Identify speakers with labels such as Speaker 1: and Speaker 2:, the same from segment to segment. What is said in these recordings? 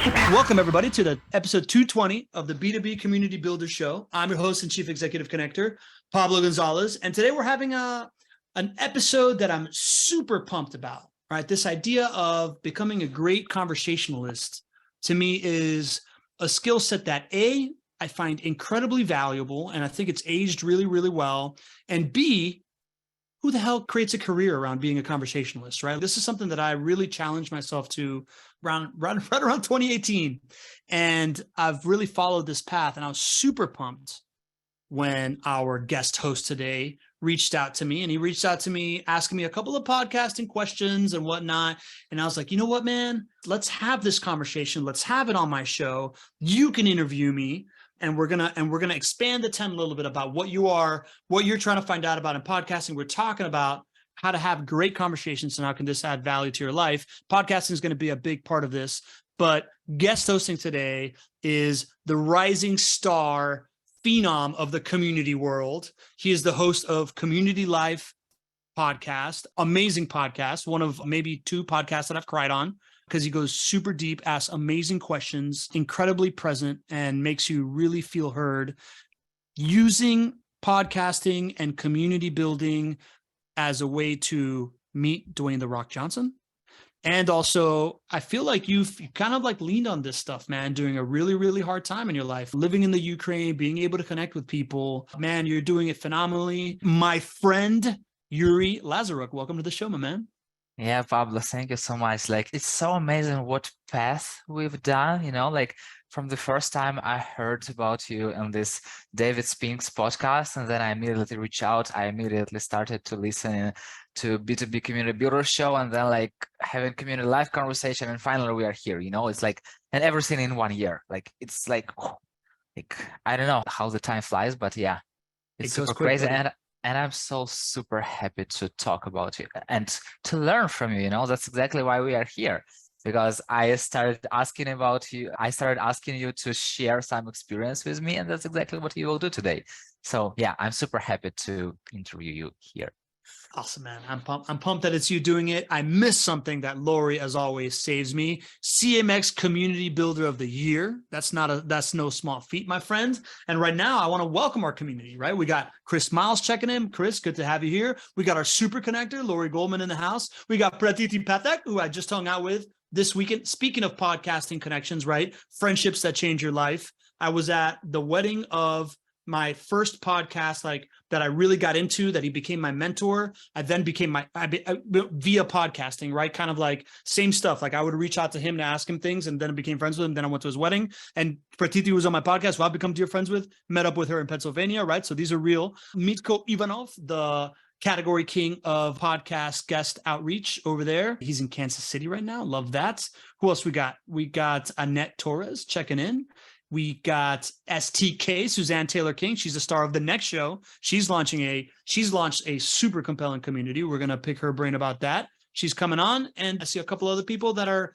Speaker 1: Welcome, everybody, to the episode 220 of the B2B Community Builder Show. I'm your host and Chief Executive Connector, Pablo Gonzalez. And today we're having an episode that I'm super pumped about, right? This idea of becoming a great conversationalist, to me, is a skill set that A, I find incredibly valuable, and I think it's aged really, really well. And B, who the hell creates a career around being a conversationalist, right? This is something that I really challenged myself to right around 2018. And I've really followed this path. And I was super pumped when our guest host today reached out to me. And he reached out to me asking me a couple of podcasting questions and whatnot. And I was like, you know what, man? Let's have this conversation. Let's have it on my show. You can interview me. And we're gonna expand the tent a little bit about what you're trying to find out about in podcasting. We're talking about how to have great conversations and how can this add value to your life. Podcasting is going to be a big part of this. But guest hosting today is the rising star phenom of the community world. He is the host of Community Life podcast, amazing podcast, one of maybe two podcasts that I've cried on, because he goes super deep, asks amazing questions, incredibly present, and makes you really feel heard, using podcasting and community building as a way to meet Duane "The Rock" Johnson. And also, I feel like you've kind of like leaned on this stuff, man, during a really, really hard time in your life, living in the Ukraine, being able to connect with people. Man, you're doing it phenomenally. My friend, Yurii Lazaruk, welcome to the show, my man.
Speaker 2: Yeah, Pablo, thank you so much. Like, it's so amazing what path we've done, like from the first time I heard about you on this David Spink's podcast, and then I immediately reached out. I immediately started to listen to B2B Community Builder Show, and then like having community life conversation, and finally we are here, it's like, and everything in 1 year. Like, it's like I don't know how the time flies, but yeah, it's super crazy. And I'm so super happy to talk about you and to learn from you. That's exactly why we are here, because I started asking you to share some experience with me, and that's exactly what you will do today. So yeah, I'm super happy to interview you here.
Speaker 1: Awesome, man. I'm pumped that it's you doing it. I missed something that Lori, as always, saves me. CMX Community Builder of the Year. That's no small feat, my friend. And right now, I want to welcome our community, right? We got Chris Miles checking in. Chris, good to have you here. We got our super connector, Lori Goldman, in the house. We got Pratiti Pathak, who I just hung out with this weekend. Speaking of podcasting connections, right? Friendships that change your life. I was at the wedding of my first podcast, like that I really got into, that he became my mentor. I then became via podcasting, right? Kind of like same stuff. Like I would reach out to him to ask him things, and then I became friends with him. Then I went to his wedding, and Pratiti was on my podcast, who I've become dear friends with, met up with her in Pennsylvania, right? So these are real. Mitko Ivanov, the category king of podcast guest outreach over there. He's in Kansas City right now. Love that. Who else we got? We got Annette Torres checking in. We got STK, Suzanne Taylor King. She's a star of the next show. She's launched a super compelling community. We're going to pick her brain about that. She's coming on, and I see a couple other people that are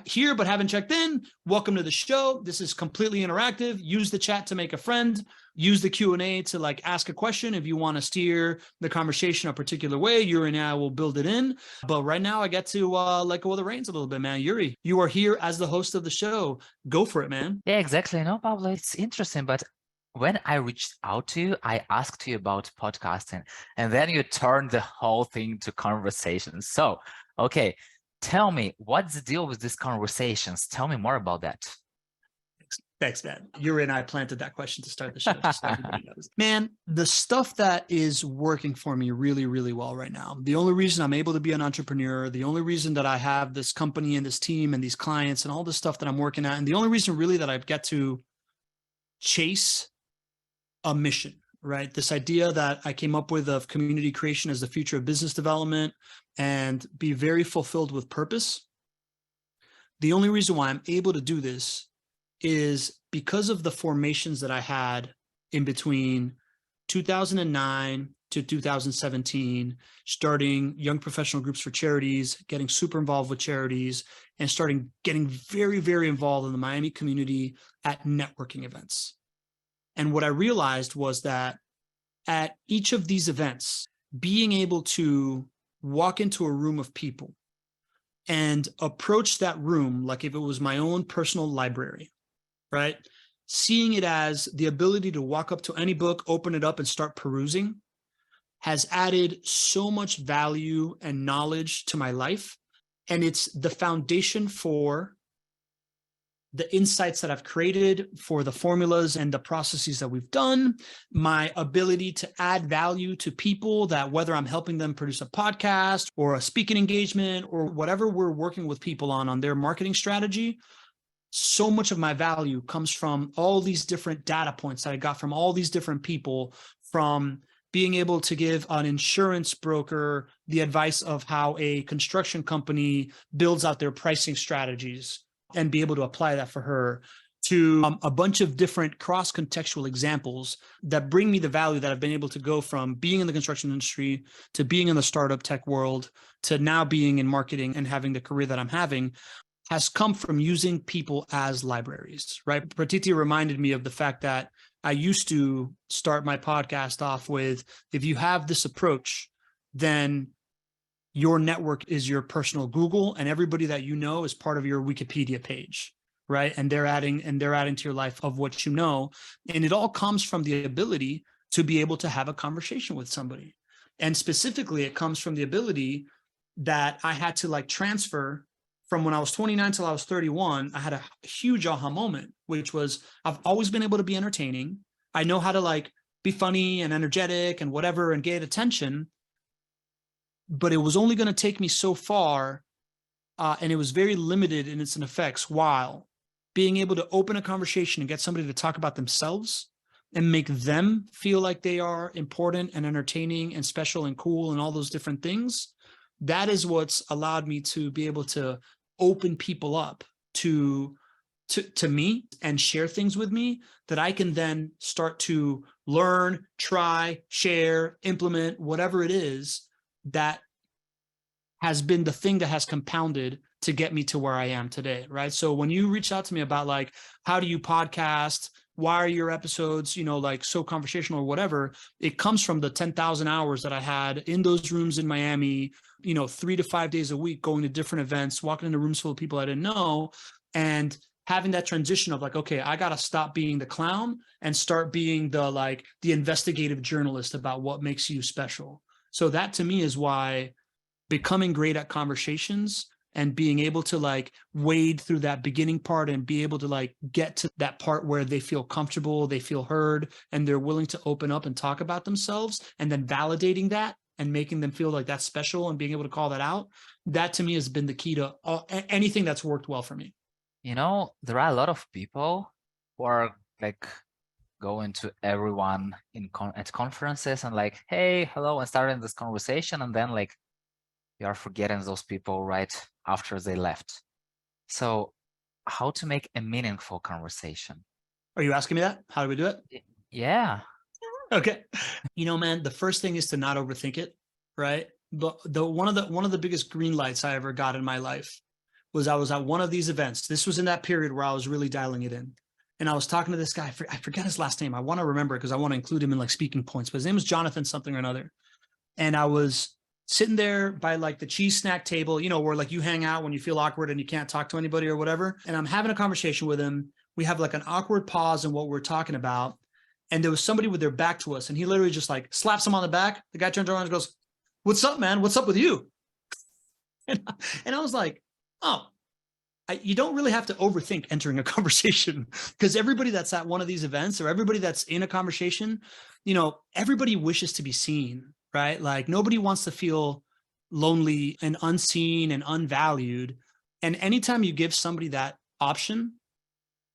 Speaker 1: here but haven't checked in. Welcome to the show. This is completely interactive. Use the chat to make a friend. Use the Q&A to like ask a question if you want to steer the conversation a particular way. Yurii and I will build it in. But right now I get to let go of the reins a little bit, man. Yurii, you are here as the host of the show. Go for it, man.
Speaker 2: Yeah, exactly. No, Pablo, it's interesting. But when I reached out to you, I asked you about podcasting, and then you turned the whole thing to conversations. So, okay. Tell me, what's the deal with these conversations? Tell me more about that.
Speaker 1: Thanks, man. Yurii and I planted that question to start the show, just so everybody knows. Man, the stuff that is working for me really, really well right now, the only reason I'm able to be an entrepreneur, the only reason that I have this company and this team and these clients and all this stuff that I'm working at, and the only reason really that I get to chase a mission, right? This idea that I came up with of community creation as the future of business development and be very fulfilled with purpose. The only reason why I'm able to do this is because of the formations that I had in between 2009 to 2017, starting young professional groups for charities, getting super involved with charities, and starting getting very, very involved in the Miami community at networking events. And what I realized was that at each of these events, being able to walk into a room of people and approach that room like if it was my own personal library, right? Seeing it as the ability to walk up to any book, open it up and start perusing has added so much value and knowledge to my life. And it's the foundation for the insights that I've created, for the formulas and the processes that we've done, my ability to add value to people, that whether I'm helping them produce a podcast or a speaking engagement or whatever we're working with people on their marketing strategy, so much of my value comes from all these different data points that I got from all these different people, from being able to give an insurance broker the advice of how a construction company builds out their pricing strategies and be able to apply that for her, to a bunch of different cross-contextual examples that bring me the value that I've been able to go from being in the construction industry to being in the startup tech world to now being in marketing and having the career that I'm having, has come from using people as libraries, right? Pratiti reminded me of the fact that I used to start my podcast off with, if you have this approach, then your network is your personal Google, and everybody that you know is part of your Wikipedia page, right? And they're adding to your life of what you know. And it all comes from the ability to be able to have a conversation with somebody. And specifically, it comes from the ability that I had to like transfer from when I was 29 till I was 31. I had a huge aha moment, which was, I've always been able to be entertaining. I know how to like be funny and energetic and whatever and get attention, but it was only going to take me so far. And it was very limited in its effects, while being able to open a conversation and get somebody to talk about themselves and make them feel like they are important and entertaining and special and cool and all those different things. That is what's allowed me to be able to open people up to me and share things with me that I can then start to learn, try, share, implement, whatever it is that has been the thing that has compounded to get me to where I am today, right? So when you reach out to me about like, how do you podcast? Why are your episodes, like so conversational or whatever? It comes from the 10,000 hours that I had in those rooms in Miami, 3 to 5 days a week, going to different events, walking into rooms full of people I didn't know, and having that transition of like, okay, I got to stop being the clown and start being the investigative journalist about what makes you special. So that to me is why becoming great at conversations and being able to like wade through that beginning part and be able to like get to that part where they feel comfortable, they feel heard, and they're willing to open up and talk about themselves, and then validating that and making them feel like that's special and being able to call that out. That to me has been the key to anything that's worked well for me.
Speaker 2: There are a lot of people who are like going to everyone at conferences and like, hey, hello, and starting this conversation, and then like you are forgetting those people right after they left. So how to make a meaningful conversation?
Speaker 1: Are you asking me that? How do we do it?
Speaker 2: Yeah.
Speaker 1: Okay. Man, the first thing is to not overthink it, right? The one of the biggest green lights I ever got in my life was I was at one of these events. This was in that period where I was really dialing it in. And I was talking to this guy. I forget his last name. I want to remember it because I want to include him in like speaking points, but his name was Jonathan something or another. And I was sitting there by like the cheese snack table, where like you hang out when you feel awkward and you can't talk to anybody or whatever. And I'm having a conversation with him. We have like an awkward pause in what we're talking about. And there was somebody with their back to us, and he literally just like slaps him on the back. The guy turns around and goes, "What's up, man? What's up with you?" And I was like, oh, you don't really have to overthink entering a conversation, because everybody that's at one of these events or everybody that's in a conversation, everybody wishes to be seen, right? Like nobody wants to feel lonely and unseen and unvalued. And anytime you give somebody that option,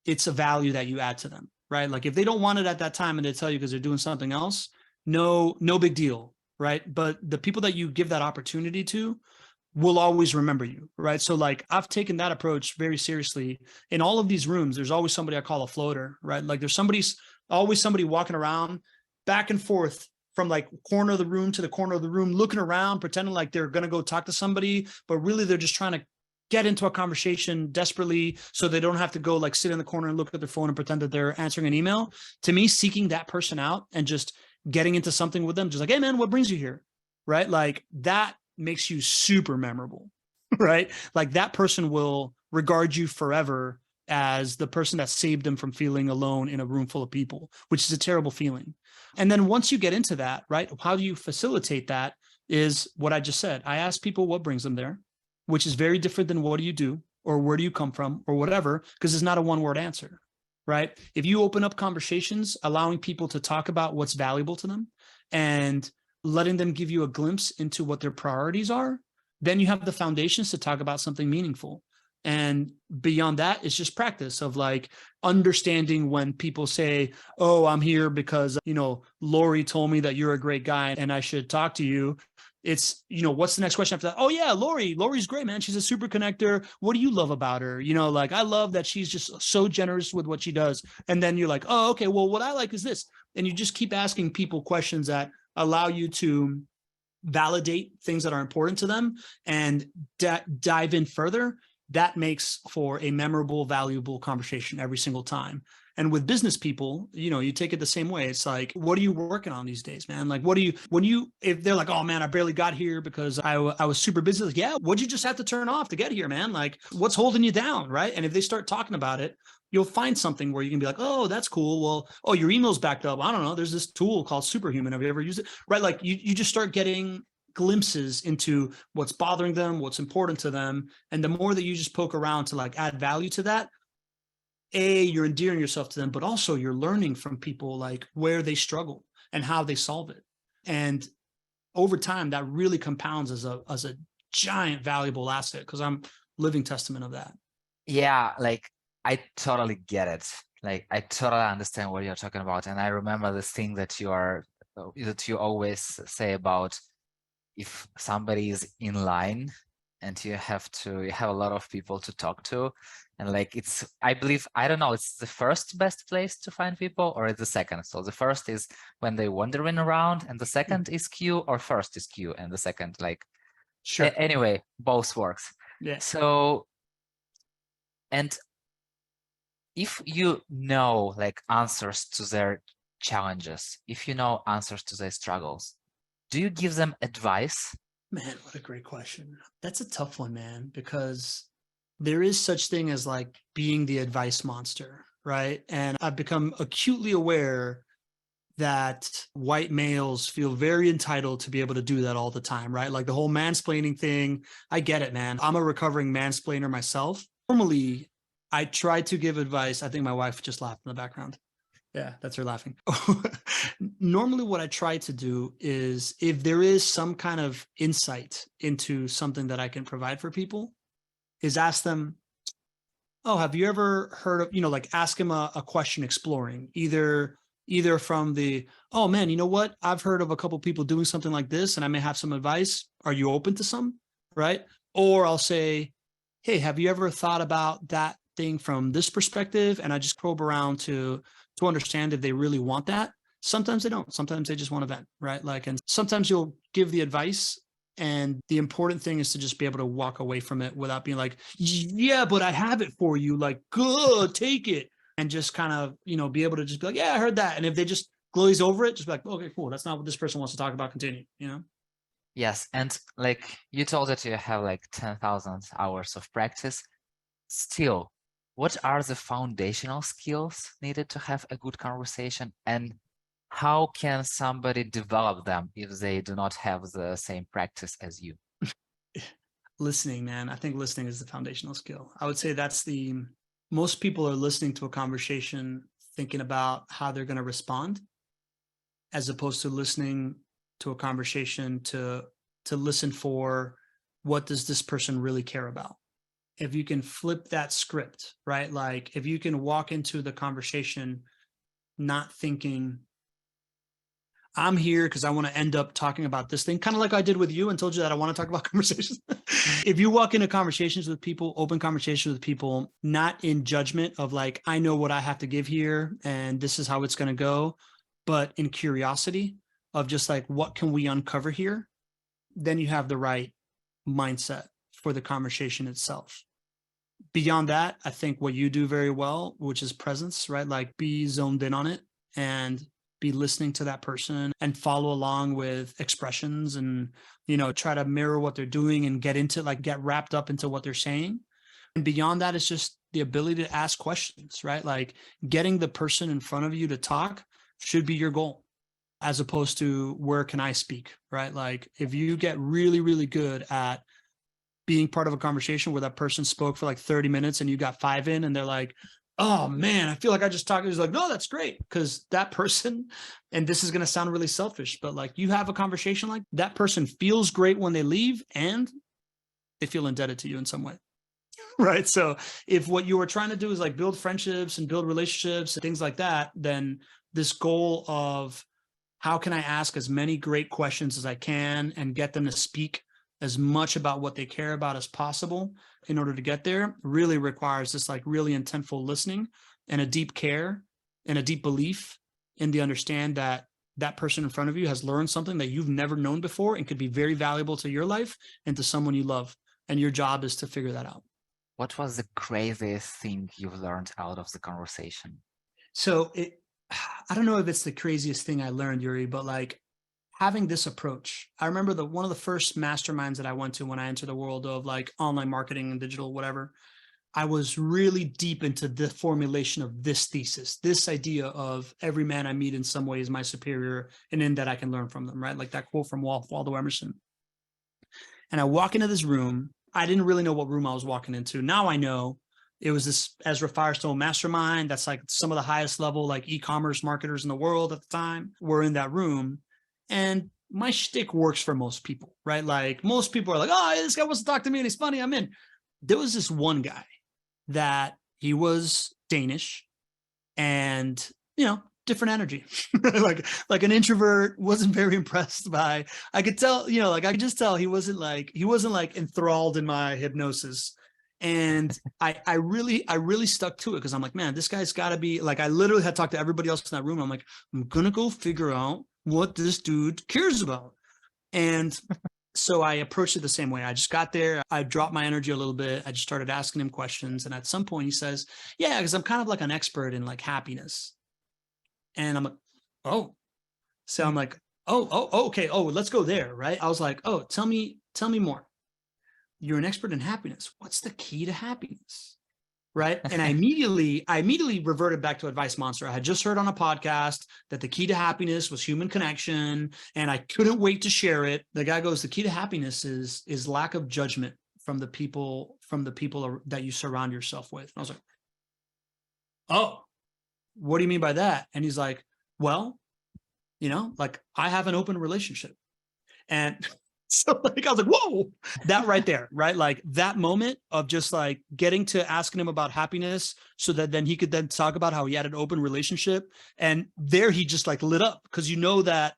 Speaker 1: it's a value that you add to them, right? Like if they don't want it at that time and they tell you because they're doing something else, no big deal, right? But the people that you give that opportunity to will always remember you, right? So like I've taken that approach very seriously. In all of these rooms, there's always somebody I call a floater, right? Like there's always somebody walking around back and forth from like corner of the room to the corner of the room, looking around, pretending like they're going to go talk to somebody, but really they're just trying to get into a conversation desperately so they don't have to go like sit in the corner and look at their phone and pretend that they're answering an email. To me, seeking that person out and just getting into something with them, just like, hey man, what brings you here? Right? Like that makes you super memorable. right? Like that person will regard you forever as the person that saved them from feeling alone in a room full of people, which is a terrible feeling. And then once you get into that, right, how do you facilitate that is what I just said. I ask people what brings them there, which is very different than what do you do or where do you come from or whatever, because it's not a one-word answer, right? If you open up conversations, allowing people to talk about what's valuable to them and letting them give you a glimpse into what their priorities are, then you have the foundations to talk about something meaningful. And beyond that, it's just practice of like understanding when people say, oh, I'm here because, Lori told me that you're a great guy and I should talk to you. It's, what's the next question after that? Oh yeah, Lori's great, man. She's a super connector. What do you love about her? Like I love that she's just so generous with what she does. And then you're like, oh, okay, well, what I like is this. And you just keep asking people questions that allow you to validate things that are important to them and dive in further. That makes for a memorable, valuable conversation every single time. And with business people, you take it the same way. It's like, what are you working on these days, man? Like, if they're like, oh man, I barely got here because I was super busy. Like, yeah, what'd you just have to turn off to get here, man? Like, what's holding you down, right? And if they start talking about it, you'll find something where you can be like, oh, that's cool. Well, oh, your email's backed up. I don't know. There's this tool called Superhuman. Have you ever used it? Right? Like you just start getting glimpses into what's bothering them, what's important to them. And the more that you just poke around to like add value to that, you're endearing yourself to them, but also you're learning from people like where they struggle and how they solve it. And over time, that really compounds as a giant valuable asset, because I'm living testament of that.
Speaker 2: Yeah, like I totally get it. Like I totally understand what you're talking about. And I remember this thing that you always say about if somebody is in line and you have a lot of people to talk to, and like I believe, I don't know, it's the first best place to find people or the second. So the first is when they're wandering around, and the second is queue, or first is queue and the second, like,
Speaker 1: sure.
Speaker 2: Anyway, both works.
Speaker 1: Yeah.
Speaker 2: So, and if you know like answers to their challenges, if you know answers to their struggles, do you give them advice?
Speaker 1: Man, what a great question. That's a tough one, man, because there is such thing as like being the advice monster, right? And I've become acutely aware that white males feel very entitled to be able to do that all the time, right? Like the whole mansplaining thing. I get it, man. I'm a recovering mansplainer myself. Normally, I try to give advice. I think my wife just laughed in the background. Yeah, that's her laughing. Normally, what I try to do is if there is some kind of insight into something that I can provide for people, is ask them, oh, have you ever heard of, like ask them a question exploring, either from the, oh man, you know what? I've heard of a couple people doing something like this and I may have some advice. Are you open to some? Right? Or I'll say, hey, have you ever thought about that thing from this perspective? And I just probe around to understand if they really want that. Sometimes they don't. Sometimes they just want to vent, right? Like, and sometimes you'll give the advice, and the important thing is to just be able to walk away from it without being like, yeah, but I have it for you. Like, good, take it. And just kind of, be able to just be like, yeah, I heard that. And if they just glaze over it, just be like, okay, cool. That's not what this person wants to talk about. Continue,
Speaker 2: Yes. And like you told that you have like 10,000 hours of practice. Still, what are the foundational skills needed to have a good conversation, and how can somebody develop them if they do not have the same practice as you?
Speaker 1: Listening, man. I think listening is the foundational skill. I would say that's most people are listening to a conversation thinking about how they're going to respond, as opposed to listening to a conversation to listen for what does this person really care about. If you can flip that script, right? Like if you can walk into the conversation not thinking, I'm here because I want to end up talking about this thing, kind of like I did with you and told you that I want to talk about conversations. If you walk into conversations with people, open conversations with people, not in judgment of like, I know what I have to give here and this is how it's going to go, but in curiosity of just like, what can we uncover here? Then you have the right mindset for the conversation itself. Beyond that, I think what you do very well, which is presence, right? Like be zoned in on it and be listening to that person and follow along with expressions and, try to mirror what they're doing and get wrapped up into what they're saying. And beyond that, it's just the ability to ask questions, right? Like getting the person in front of you to talk should be your goal, as opposed to where can I speak, right? Like if you get really, really good at being part of a conversation where that person spoke for like 30 minutes and you got 5 in and they're like, oh man, I feel like I just talked. He's like, no, that's great. Because that person, and this is going to sound really selfish, but like you have a conversation, like that person feels great when they leave and they feel indebted to you in some way. Right. So if what you were trying to do is like build friendships and build relationships and things like that, then this goal of how can I ask as many great questions as I can and get them to speak as much about what they care about as possible in order to get there really requires this like really intentful listening and a deep care and a deep belief in the understand that that person in front of you has learned something that you've never known before and could be very valuable to your life and to someone you love. And your job is to figure that out.
Speaker 2: What was the craziest thing you've learned out of the conversation?
Speaker 1: So I don't know if it's the craziest thing I learned, Yurii, but like having this approach. I remember one of the first masterminds that I went to when I entered the world of like online marketing and digital, whatever. I was really deep into the formulation of this thesis, this idea of every man I meet in some way is my superior, and in that I can learn from them, right? Like that quote from Waldo Emerson. And I walk into this room. I didn't really know what room I was walking into. Now I know it was this Ezra Firestone mastermind. That's like some of the highest level, like e-commerce marketers in the world at the time were in that room. And my shtick works for most people, right? Like most people are like, oh, this guy wants to talk to me and he's funny, I'm in. There was this one guy that he was Danish and, different energy. like an introvert, wasn't very impressed by, I could tell, I could just tell he wasn't like enthralled in my hypnosis. And I really stuck to it because I'm like, man, this guy's got to be like, I literally had talked to everybody else in that room. I'm like, I'm going to go figure out what this dude cares about. And so I approached it the same way. I just got there. I dropped my energy a little bit. I just started asking him questions. And at some point he says, yeah, because I'm kind of like an expert in like happiness. And I'm like, oh, so I'm like, oh, okay. Oh, let's go there. Right. I was like, oh, tell me more. You're an expert in happiness. What's the key to happiness? Right. And I immediately reverted back to Advice Monster. I had just heard on a podcast that the key to happiness was human connection, and I couldn't wait to share it. The guy goes, the key to happiness is lack of judgment from the people that you surround yourself with. And I was like, oh, what do you mean by that? And he's like, well, like I have an open relationship. And so like, I was like, whoa, that right there, right? Like that moment of just like getting to asking him about happiness so that then he could then talk about how he had an open relationship. And there he just like lit up because that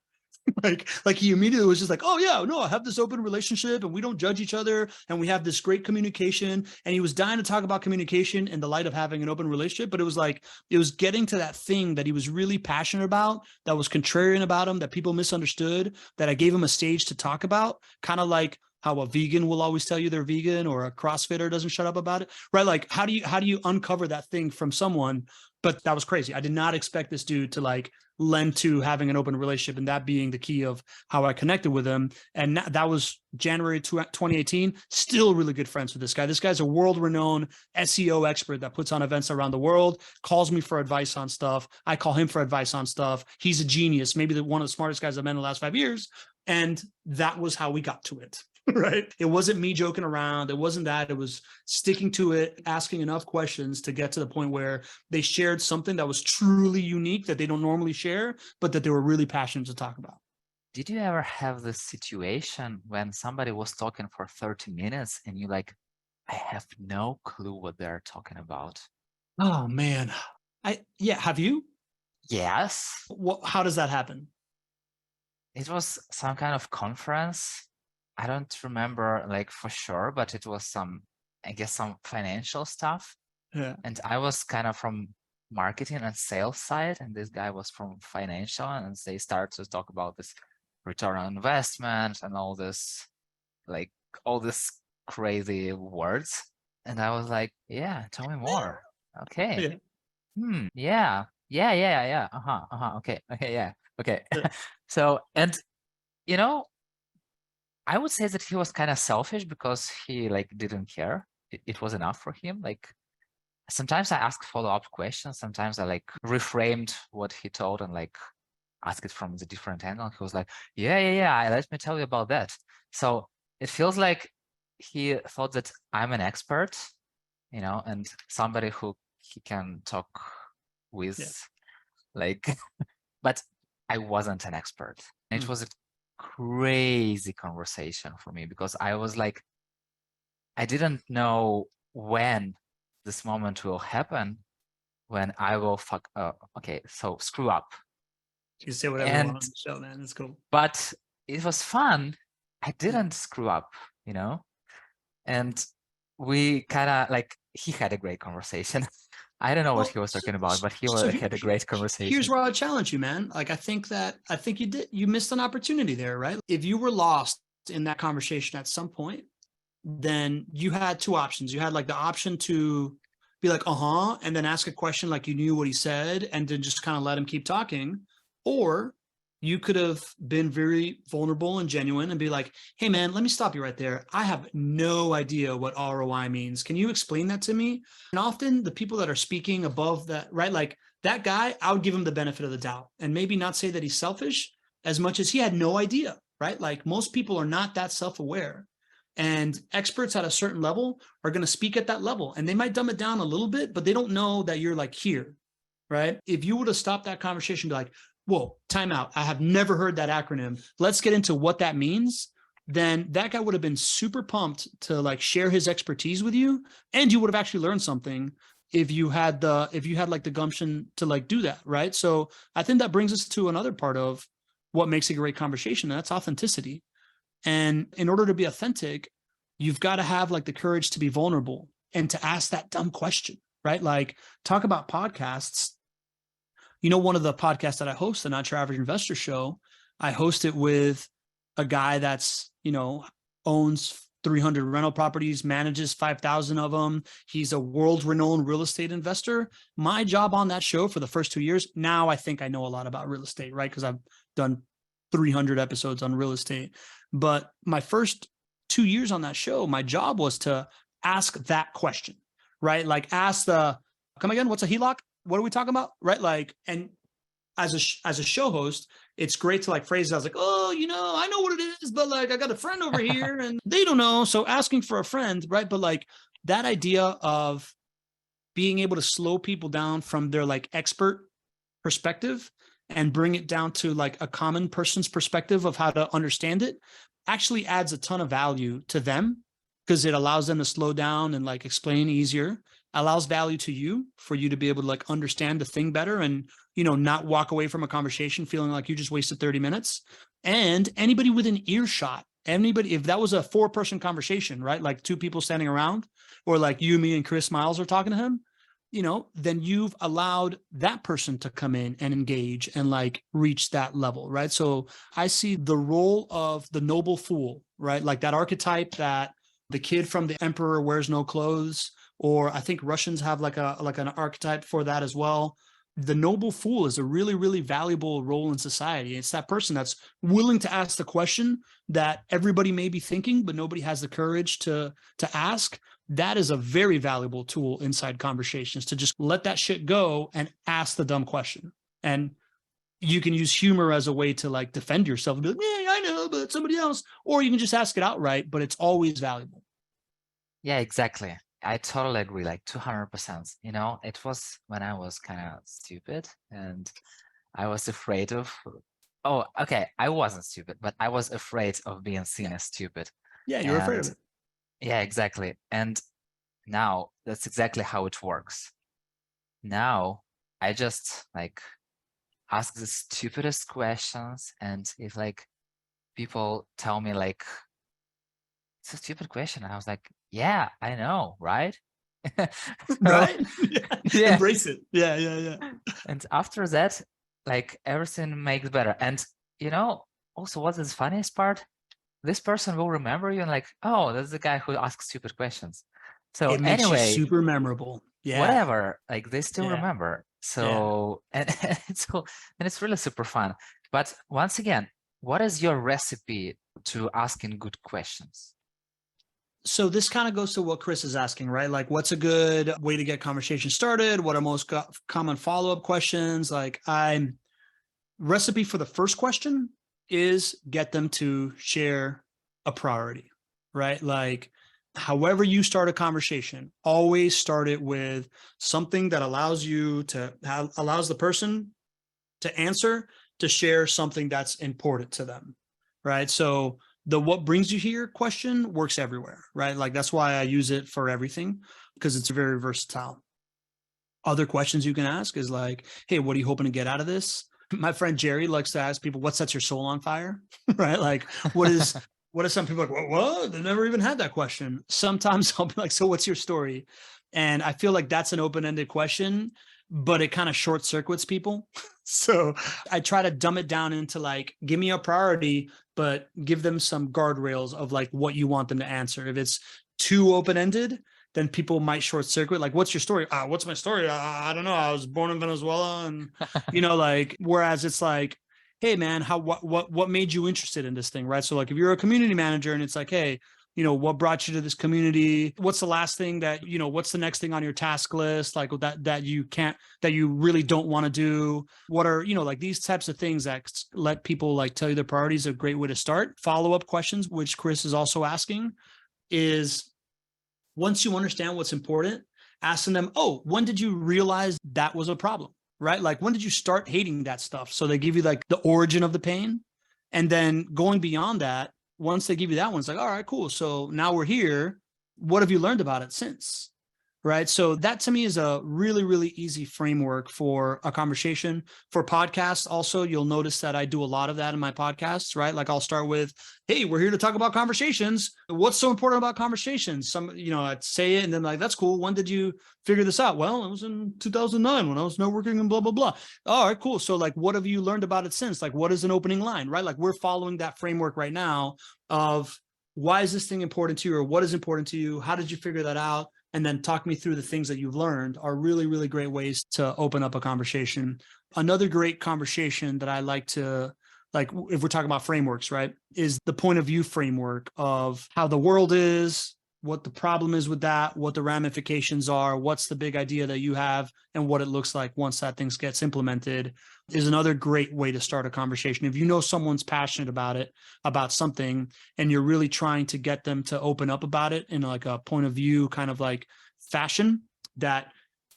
Speaker 1: like he immediately was just like, oh yeah, no, I have this open relationship and we don't judge each other and we have this great communication. And he was dying to talk about communication in the light of having an open relationship. But it was getting to that thing that he was really passionate about, that was contrarian about him, that people misunderstood, that I gave him a stage to talk about, kind of like how a vegan will always tell you they're vegan or a CrossFitter doesn't shut up about it, right? Like how do you uncover that thing from someone? But that was crazy. I did not expect this dude to like lend to having an open relationship and that being the key of how I connected with him. And that was January 2018. Still really good friends with this guy. This guy's a world-renowned SEO expert that puts on events around the world, calls me for advice on stuff. I call him for advice on stuff. He's a genius, maybe one of the smartest guys I've met in the last 5 years. And that was how we got to it. Right. It wasn't me joking around. It wasn't that. It was sticking to it, asking enough questions to get to the point where they shared something that was truly unique that they don't normally share, but that they were really passionate to talk about.
Speaker 2: Did you ever have this situation when somebody was talking for 30 minutes and you like, I have no clue what they're talking about?
Speaker 1: Oh man. Have you?
Speaker 2: Yes.
Speaker 1: How does that happen?
Speaker 2: It was some kind of conference. I don't remember like for sure, but it was some financial stuff.
Speaker 1: Yeah.
Speaker 2: And I was kind of from marketing and sales side, and this guy was from financial, and they start to talk about this return on investment and all this crazy words. And I was like, yeah, tell me more. Okay.
Speaker 1: Yeah.
Speaker 2: Yeah. Yeah. Okay. Yeah. Okay.
Speaker 1: Yeah.
Speaker 2: So, and you know, I would say that he was kind of selfish because he like didn't care. It was enough for him. Like sometimes I asked follow-up questions. Sometimes I like reframed what he told and like asked it from the different angle. He was like, yeah. Let me tell you about that. So it feels like he thought that I'm an expert, you know, and somebody who he can talk with,
Speaker 1: Yeah.
Speaker 2: like, but I wasn't an expert. And it
Speaker 1: Mm.
Speaker 2: was a crazy conversation for me because I was like, I didn't know when this moment will happen, when I will so screw up.
Speaker 1: You say whatever you want
Speaker 2: And
Speaker 1: on the show, man. It's cool.
Speaker 2: but it was fun. I
Speaker 1: Yeah.
Speaker 2: didn't screw up, you know? And we kind of like, he had a great conversation. I don't know what
Speaker 1: Well,
Speaker 2: he was talking about, but he
Speaker 1: so
Speaker 2: had a great
Speaker 1: here's
Speaker 2: conversation.
Speaker 1: where I challenge you, man. Like, I think you missed an opportunity there, right? If you were lost in that conversation at some point, then you had two options. You had like the option to be like, and then ask a question like you knew what he said and then just kind of let him keep talking. Or you could have been very vulnerable and genuine and be like, hey, man, let me stop you right there. I have no idea what ROI means. Can you explain that to me? And often the people that are speaking above that, right? Like that guy, I would give him the benefit of the doubt and maybe not say that he's selfish as much as he had no idea, right? Like most people are not that self-aware. And experts at a certain level are going to speak at that level and they might dumb it down a little bit, but they don't know that you're like here, right? If you would have stopped that conversation, be like, whoa, time out. I have never heard that acronym. Let's get into what that means. Then that guy would have been super pumped to like share his expertise with you. And you would have actually learned something if you had like the gumption to like do that, right? So I think that brings us to another part of what makes a great conversation, and that's authenticity. And in order to be authentic, you've got to have like the courage to be vulnerable and to ask that dumb question, right? Like talk about podcasts. You know, one of the podcasts that I host, the Not Your Average Investor Show, I host it with a guy that's, owns 300 rental properties, manages 5,000 of them. He's a world-renowned real estate investor. My job on that show for the first 2 years, now I think I know a lot about real estate, right? Because I've done 300 episodes on real estate. But my first 2 years on that show, my job was to ask that question, right? Like ask come again, what's a HELOC? What are we talking about? Right? Like, and as a show host, it's great to like phrase it. I was like, I know what it is, but like I got a friend over here and they don't know. So asking for a friend, right? But like that idea of being able to slow people down from their like expert perspective and bring it down to like a common person's perspective of how to understand it actually adds a ton of value to them because it allows them to slow down and like explain easier, allows value to you for you to be able to like understand the thing better and, not walk away from a conversation feeling like you just wasted 30 minutes. And anybody within earshot, if that was a 4-person conversation, right? Like 2 people standing around, or like you, me, and Chris Miles are talking to him, then you've allowed that person to come in and engage and like reach that level, right? So I see the role of the noble fool, right? Like that archetype that the kid from The Emperor Wears No Clothes, or I think Russians have like an archetype for that as well. The noble fool is a really, really valuable role in society. It's that person that's willing to ask the question that everybody may be thinking, but nobody has the courage to ask. That is a very valuable tool inside conversations, to just let that shit go and ask the dumb question. And you can use humor as a way to like defend yourself and be like, yeah, I know, but somebody else. Or you can just ask it outright, but it's always valuable.
Speaker 2: Yeah, exactly. I totally agree, like 200%. It was when I was kind of stupid and I was afraid of, oh, okay, I wasn't stupid, but I was afraid of being seen as stupid.
Speaker 1: Yeah, you're afraid of
Speaker 2: And
Speaker 1: it.
Speaker 2: yeah, exactly. And now that's exactly how it works. Now I just like ask the stupidest questions, and if like people tell me like it's a stupid question, I was like, yeah, I know, right? So,
Speaker 1: Right? Yeah.
Speaker 2: yeah.
Speaker 1: Embrace it. Yeah.
Speaker 2: And after that, like everything makes better. And also what is the funniest part? This person will remember you and like, oh, that's the guy who asks stupid questions. So
Speaker 1: It makes you
Speaker 2: anyway,
Speaker 1: super memorable. Yeah.
Speaker 2: whatever, like they still
Speaker 1: Yeah.
Speaker 2: remember.
Speaker 1: Yeah.
Speaker 2: So, and it's cool, and it's really super fun. But once again, what is your recipe to asking good questions?
Speaker 1: So this kind of goes to what Chris is asking, right? Like, what's a good way to get conversation started? What are most common follow-up questions? Like, I'm recipe for the first question is get them to share a priority, right? Like, however you start a conversation, always start it with something that allows you to allows the person to answer, to share something that's important to them, right? So the what brings you here question works everywhere, right? Like that's why I use it for everything, because it's very versatile. Other questions you can ask is like, hey, what are you hoping to get out of this? My friend Jerry likes to ask people, what sets your soul on fire? Right? Like, what is some people like, what? They never even had that question. Sometimes I'll be like, so what's your story? And I feel like that's an open-ended question, but it kind of short circuits people. So I try to dumb it down into like, give me a priority, but give them some guardrails of like what you want them to answer. If it's too open-ended, then people might short circuit. Like, what's your story? What's my story? I don't know. I was born in Venezuela, and like. Whereas it's like, hey, man, what made you interested in this thing, right? So, like, if you're a community manager, and it's like, hey, what brought you to this community? What's the last thing that what's the next thing on your task list? Like that you really don't want to do. What are like these types of things that let people like tell you their priorities? A great way to start. Follow up questions, which Chris is also asking, is once you understand what's important, asking them, oh, when did you realize that was a problem? Right? Like, when did you start hating that stuff? So they give you like the origin of the pain. And then going beyond that, once they give you that one, it's like, all right, cool. So now we're here. What have you learned about it since? Right. So that to me is a really, really easy framework for a conversation. For podcasts, also, you'll notice that I do a lot of that in my podcasts, right? Like I'll start with, hey, we're here to talk about conversations. What's so important about conversations? I'd say it and then like, that's cool. When did you figure this out? Well, it was in 2009 when I was networking and blah, blah, blah. All right, cool. So like, what have you learned about it since? Like, what is an opening line, right? Like we're following that framework right now of why is this thing important to you, or what is important to you? How did you figure that out? And then talk me through the things that you've learned are really, really great ways to open up a conversation. Another great conversation that I like to, like, if we're talking about frameworks, right, is the point of view framework of how the world is, what the problem is with that, what the ramifications are, what's the big idea that you have, and what it looks like once that thing gets implemented is another great way to start a conversation. If you know someone's passionate about it, about something, and you're really trying to get them to open up about it in like a point of view kind of like fashion that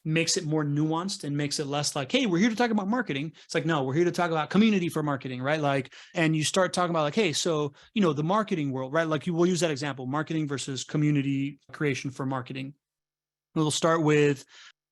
Speaker 1: makes it more nuanced and makes it less like, hey, we're here to talk about marketing. It's like, no, we're here to talk about community for marketing, right? Like, and you start talking about like, hey, so, the marketing world, right? Like we'll use that example, marketing versus community creation for marketing. We'll start with,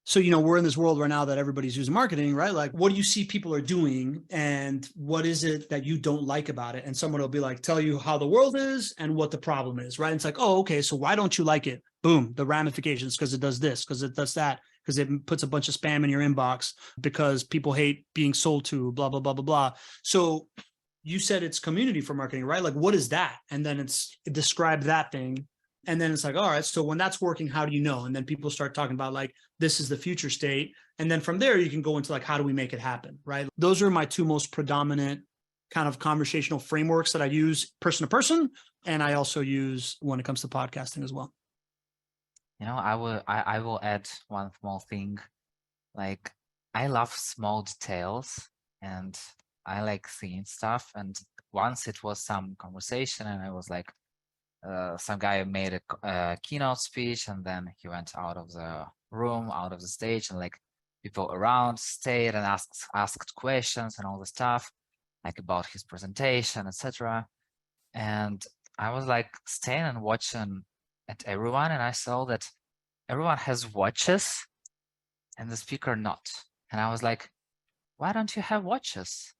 Speaker 1: so, we're in this world right now that everybody's using marketing, right? Like, what do you see people are doing and what is it that you don't like about it? And someone will be like, tell you how the world is and what the problem is, right? And it's like, oh, okay, so why don't you like it? Boom, the ramifications, because it does this, because it does that, because it puts a bunch of spam in your inbox, because people hate being sold to, blah, blah, blah, blah, blah. So you said it's community for marketing, right? Like, what is that? And then describe that thing. And then it's like, all right, so when that's working, how do you know? And then people start talking about like, this is the future state. And then from there, you can go into like, how do we make it happen, right? Those are my two most predominant kind of conversational frameworks that I use person to person. And I also use when it comes to podcasting as well.
Speaker 2: I will add one small thing. Like, I love small details and I like seeing stuff. And once it was some conversation and I was like, some guy made a keynote speech and then he went out of the room, out of the stage, and like people around stayed and asked questions and all the stuff like about his presentation, etc. And I was like staying and watching at everyone, and I saw that everyone has watches and the speaker not. And I was like, why don't you have watches?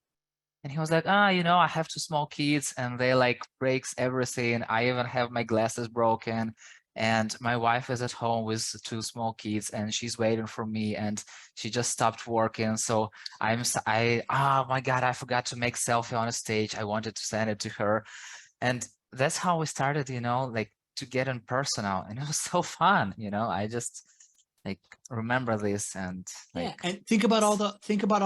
Speaker 2: And he was like, I have two small kids and they like breaks everything. I even have my glasses broken and my wife is at home with two small kids and she's waiting for me and she just stopped working. So oh my God, I forgot to make selfie on a stage. I wanted to send it to her. And that's how we started, like to get in personal, and it was so fun. like remember this and
Speaker 1: Yeah.
Speaker 2: like
Speaker 1: And think about all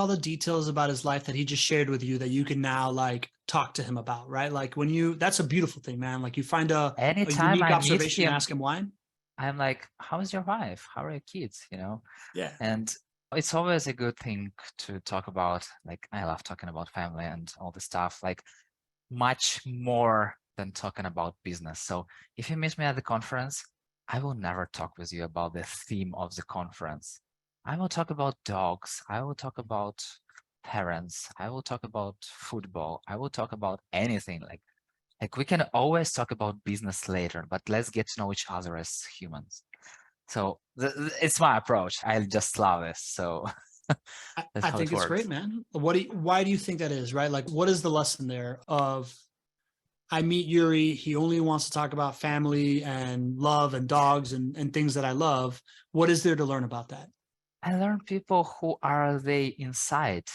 Speaker 1: the details about his life that he just shared with you that you can now like talk to him about, right? Like when you, that's a beautiful thing, man. Like you find a
Speaker 2: anytime
Speaker 1: unique
Speaker 2: I meet
Speaker 1: observation and
Speaker 2: him,
Speaker 1: ask him why.
Speaker 2: I'm like, how's your wife? How are your kids? You know?
Speaker 1: Yeah.
Speaker 2: And it's always a good thing to talk about. Like, I love talking about family and all the stuff, like much more than talking about business. So if you meet me at the conference, I will never talk with you about the theme of the conference. I will talk about dogs. I will talk about parents. I will talk about football. I will talk about anything. Like we can always talk about business later, but let's get to know each other as humans. So it's my approach. I just love this. So that's
Speaker 1: I
Speaker 2: how it
Speaker 1: think it's great,
Speaker 2: works.
Speaker 1: man. Why do you think that is, right? Like, what is the lesson there of I meet Yurii, he only wants to talk about family and love and dogs and things that I love. What is there to learn about that?
Speaker 2: I learn people who are they inside,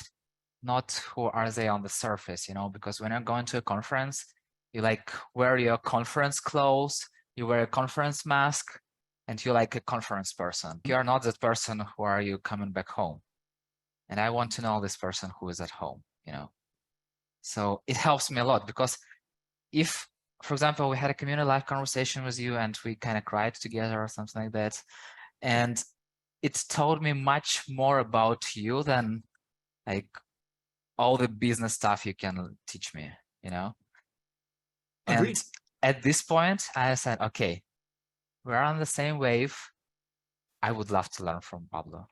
Speaker 2: not who are they on the surface, you know, because when you're going to a conference, you like wear your conference clothes, you wear a conference mask, and you're like a conference person. You're not that person who are you coming back home. And I want to know this person who is at home, you know. So it helps me a lot because if, for example, we had a community live conversation with you and we kind of cried together or something like that, and it told me much more about you than like all the business stuff you can teach me, you know? And
Speaker 1: Agreed.
Speaker 2: at this point, I said, okay, we're on the same wave. I would love to learn from Pablo.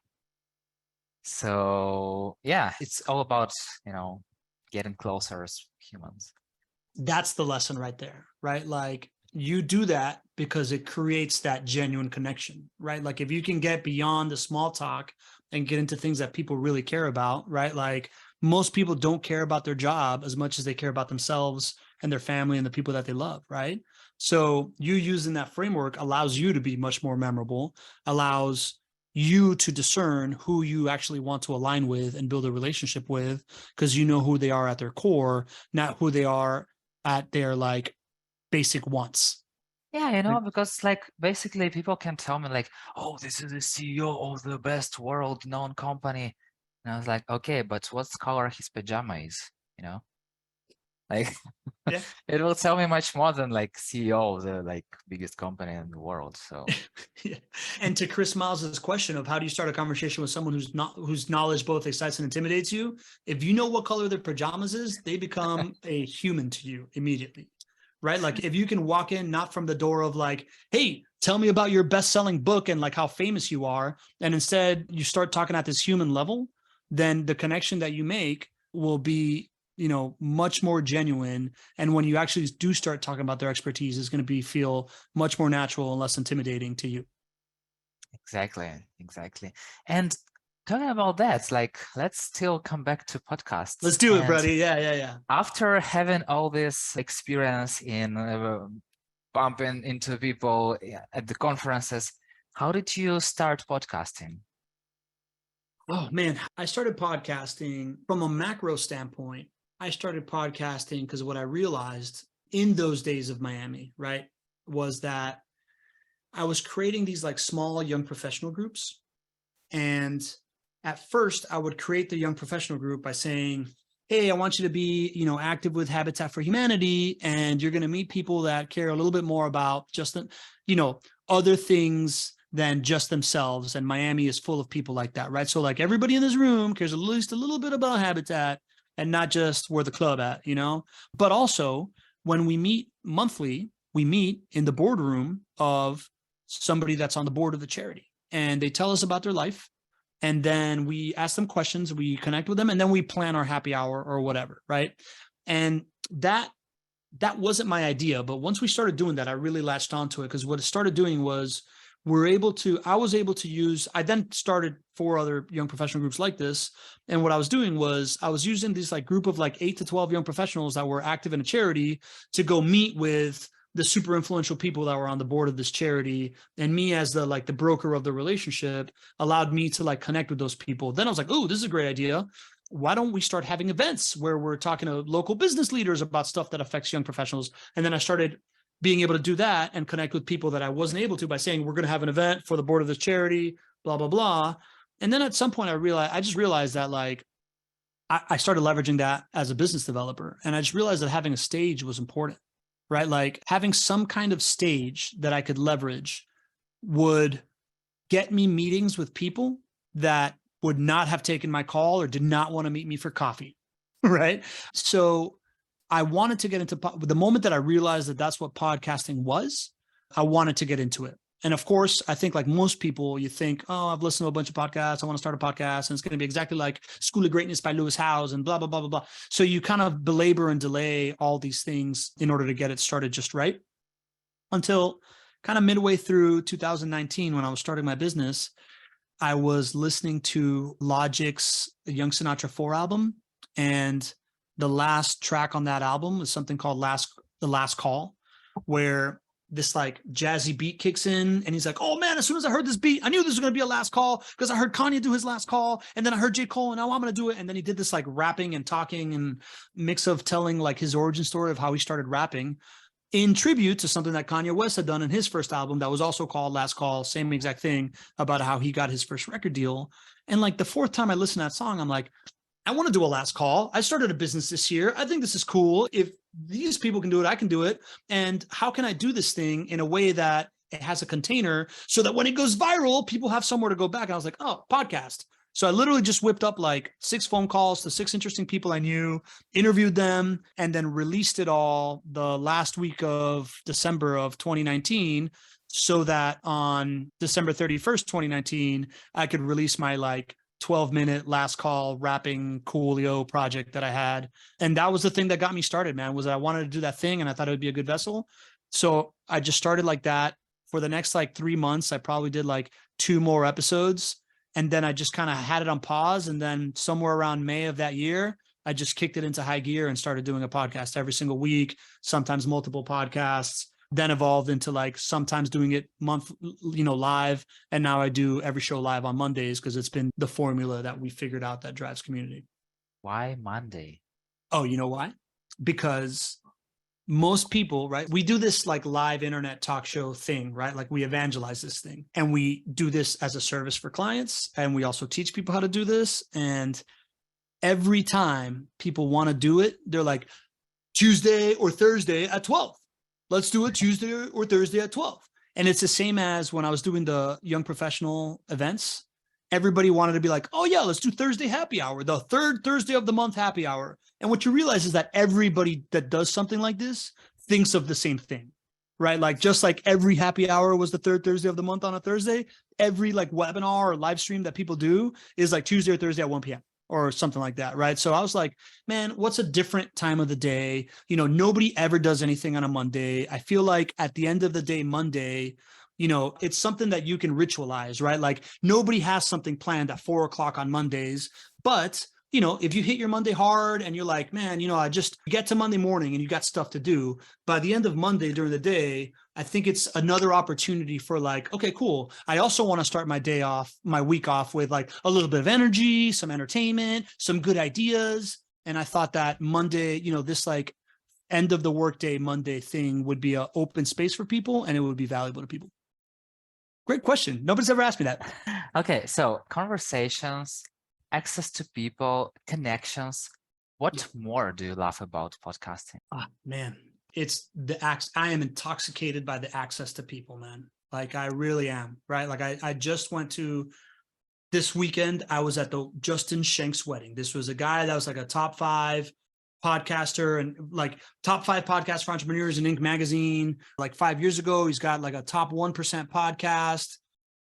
Speaker 2: So yeah, it's all about, you know, getting closer as humans.
Speaker 1: That's the lesson right there, right? Like you do that because it creates that genuine connection, right? Like if you can get beyond the small talk and get into things that people really care about, right? Like most people don't care about their job as much as they care about themselves and their family and the people that they love, right? So you using that framework allows you to be much more memorable, allows you to discern who you actually want to align with and build a relationship with because you know who they are at their core, not who they are at their like basic wants.
Speaker 2: Yeah, you know, because like basically people can tell me like, oh, this is the CEO of the best world known company. And I was like, okay, but what color his pajama is, you know? Like
Speaker 1: Yeah.
Speaker 2: it will tell me much more than like CEO of the like biggest company in the world. So
Speaker 1: Yeah. And to Chris Miles's question of how do you start a conversation with someone whose knowledge both excites and intimidates you, if you know what color their pajamas is, they become a human to you immediately. Right? Like if you can walk in not from the door of like, hey, tell me about your best-selling book and like how famous you are, and instead you start talking at this human level, then the connection that you make will be, you know, much more genuine. And when you actually do start talking about their expertise, is going to be feel much more natural and less intimidating to you.
Speaker 2: exactly. And talking about that, like let's still come back to podcasts.
Speaker 1: Let's do it,
Speaker 2: And
Speaker 1: buddy. Yeah.
Speaker 2: after having all this experience in bumping into people at the conferences, how did you start podcasting?
Speaker 1: Oh man, I started podcasting from a macro standpoint. I started podcasting because what I realized in those days of Miami, right, was that I was creating these like small young professional groups. And at first, I would create the young professional group by saying, hey, I want you to be, you know, active with Habitat for Humanity, and you're going to meet people that care a little bit more about just, you know, other things than just themselves. And Miami is full of people like that, right? So like everybody in this room cares at least a little bit about Habitat and not just where the club at, you know? But also when we meet monthly, we meet in the boardroom of somebody that's on the board of the charity, and they tell us about their life. And then we ask them questions, we connect with them, and then we plan our happy hour or whatever, right? And that wasn't my idea, but once we started doing that, I really latched onto it because what it started doing was I was able to use, I then started 4 other young professional groups like this. And what I was doing was I was using this like group of like 8 to 12 young professionals that were active in a charity to go meet with the super influential people that were on the board of this charity. And me as the like the broker of the relationship allowed me to like connect with those people. Then I was like, oh, this is a great idea. Why don't we start having events where we're talking to local business leaders about stuff that affects young professionals? And then I started being able to do that and connect with people that I wasn't able to by saying, we're going to have an event for the board of this charity. blah, blah, blah. And then at some point I just realized that like, I started leveraging that as a business developer. And I just realized that having a stage was important, right? Like having some kind of stage that I could leverage would get me meetings with people that would not have taken my call or did not want to meet me for coffee, right? So I wanted to get into the moment that I realized that that's what podcasting was, I wanted to get into it. And of course, I think like most people, you think, oh, I've listened to a bunch of podcasts. I want to start a podcast. And it's going to be exactly like School of Greatness by Lewis Howes and blah, blah, blah, blah, blah. So you kind of belabor and delay all these things in order to get it started just right. Until kind of midway through 2019, when I was starting my business, I was listening to Logic's Young Sinatra 4 album. And the last track on that album is something called The Last Call, where this like jazzy beat kicks in and he's like, oh man, as soon as I heard this beat, I knew this was going to be a last call because I heard Kanye do his last call. And then I heard J. Cole and now I'm going to do it. And then he did this like rapping and talking and mix of telling like his origin story of how he started rapping in tribute to something that Kanye West had done in his first album that was also called Last Call, same exact thing about how he got his first record deal. And like the fourth time I listened to that song, I'm like, I want to do a last call. I started a business this year. I think this is cool. If these people can do it, I can do it. And how can I do this thing in a way that it has a container so that when it goes viral, people have somewhere to go back? And I was like, oh, podcast. So I literally just whipped up like 6 phone calls to 6 interesting people I knew, interviewed them, and then released it all the last week of December of 2019 so that on December 31st, 2019, I could release my like 12-minute last call rapping Coolio project that I had. And that was the thing that got me started, man, was that I wanted to do that thing and I thought it would be a good vessel. So I just started like that. For the next like 3 months, I probably did like 2 more episodes. And then I just kind of had it on pause. And then somewhere around May of that year, I just kicked it into high gear and started doing a podcast every single week, sometimes multiple podcasts, then evolved into like sometimes doing it live. And now I do every show live on Mondays because it's been the formula that we figured out that drives community.
Speaker 2: Why Monday?
Speaker 1: Oh, you know why? Because most people, right? We do this like live internet talk show thing, right? Like we evangelize this thing and we do this as a service for clients. And we also teach people how to do this. And every time people want to do it, they're like Tuesday or Thursday at 12. Let's do it Tuesday or Thursday at 12. And it's the same as when I was doing the young professional events. Everybody wanted to be like, oh yeah, let's do Thursday happy hour, the 3rd Thursday of the month happy hour. And what you realize is that everybody that does something like this thinks of the same thing, right? Like just like every happy hour was the 3rd Thursday of the month on a Thursday, every like webinar or live stream that people do is like Tuesday or Thursday at 1 p.m. or something like that, right? So I was like, man, what's a different time of the day? You know, nobody ever does anything on a Monday. I feel like at the end of the day, Monday, you know, it's something that you can ritualize, right? Like nobody has something planned at 4 o'clock on Mondays, but you know, if you hit your Monday hard and you're like, man, you know, I just get to Monday morning and you got stuff to do, by the end of Monday during the day, I think it's another opportunity for like, okay, cool. I also want to start my week off with like a little bit of energy, some entertainment, some good ideas. And I thought that Monday, you know, this like end of the workday Monday thing would be an open space for people and it would be valuable to people. Great question. Nobody's ever asked me that.
Speaker 2: Okay, so conversations, access to people, connections. What more do you love about podcasting?
Speaker 1: Ah, man, it's I am intoxicated by the access to people, man. Like I really am, right? Like I just went to this weekend. I was at the Justin Schenk's wedding. This was a guy that was like a top 5 podcaster and like top 5 podcasts for entrepreneurs in Inc. magazine. Like 5 years ago, he's got like a top 1% podcast.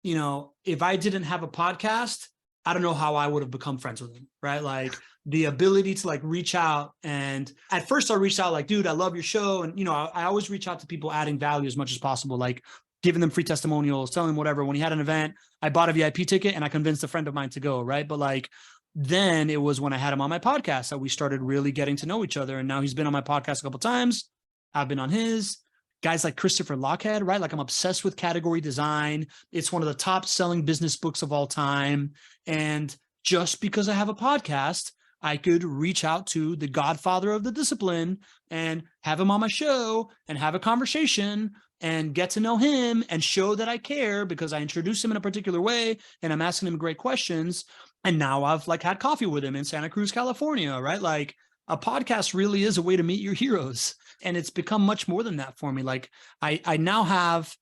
Speaker 1: You know, if I didn't have a podcast, I don't know how I would have become friends with him, right? Like the ability to like reach out. And at first I reached out like, dude, I love your show. And, you know, I always reach out to people adding value as much as possible, like giving them free testimonials, telling them whatever. When he had an event, I bought a VIP ticket and I convinced a friend of mine to go, right? But like, then it was when I had him on my podcast that we started really getting to know each other. And now he's been on my podcast a couple of times. I've been on his. Guys like Christopher Lochhead, right? Like I'm obsessed with category design. It's one of the top selling business books of all time. And just because I have a podcast, I could reach out to the godfather of the discipline and have him on my show and have a conversation and get to know him and show that I care because I introduced him in a particular way and I'm asking him great questions. And now I've like had coffee with him in Santa Cruz, California, right? Like a podcast really is a way to meet your heroes. And it's become much more than that for me. Like I now have,